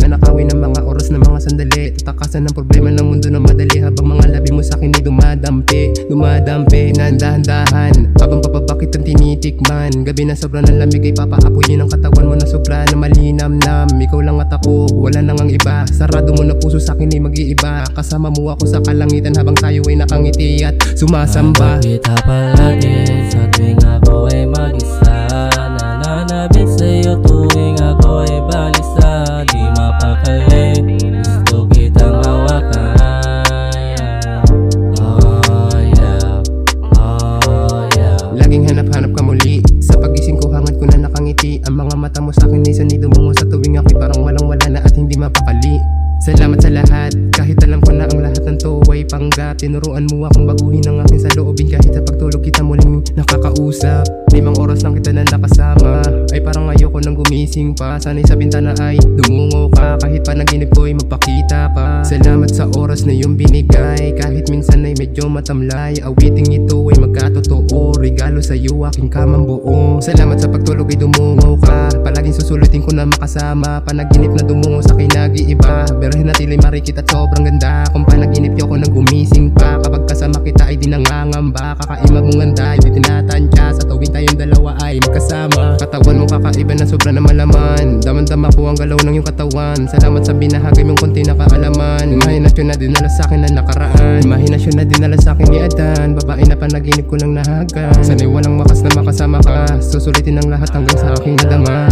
Nanakawin ng mga oras ng mga sandali, tatakasan ng problema ng mundo na madali, habang mga labi mo sa'kin ay dumadampi na dahan-dahan, habang papabakit ang tinitikman. Gabi na sobrang ng lamig ay papaapoyin ang katawan mo na sobra na malinamnam. Ikaw lang at ako, wala nang ang iba. Sarado mo na puso sa'kin ay mag-iiba. Kasama mo ako sa kalangitan habang tayo ay nakangiti at sumasamba. Kita palagi sa tuwing ako ay mag-isa, nananabik sa'yo tuwing ako ay balisa. Di mapakali, gusto kitang hawakan. Oh yeah, oh yeah. Laging hanap-hanap ka muli, sa pagising ko hangad ko na nakangiti. Ang mga mata mo sa'kin ay sanay dumungo sa tuwing ako'y parang walang-wala na at hindi mapakali. Salamat sa lahat, kahit alam ko na ang lahat ng to ay panggap. Tinuruan mo akong baguhin ang aking saloobin, kahit sa pagtulog kita muling nakakausap. 5 oras lang kita na nakasama, ay parang ayoko nang gumising pa. Sana'y sa bintana ay dumungo ka, kahit panaginip ko ay magpakita ka. Salamat sa oras na iyong binigay, kahit minsan ay medyo matamlay. Awiting ito ay magkatotoo, regalo sa iyo aking kamang buo. Salamat sa pagtulog ay dumungo ka, palaging susulutin ko na makasama. Panaginip na dumungo sa kinag-iiba, berahin na tila'y marikit at sobrang ganda. Kung panaginip ko nang gumising pa, kapag kasama kita ay di nangangamba. Kakaima mong ganda, di tinatansya, sa tuwing tayong dalawa ay magkasama. Katawan mo kakaiba na sobra na malaman, damang-dama ko ang galaw ng iyong katawan. Salamat sa binahagay mong konti na kaalaman. Imahinasyon na dinala sa'kin na nakaraan, imahinasyon na dinala sa'kin ni Adan. Babae na panaginip ko lang nahagan, sana'y walang makas na makasama ka. Susulitin ang lahat hanggang sa aking nadama.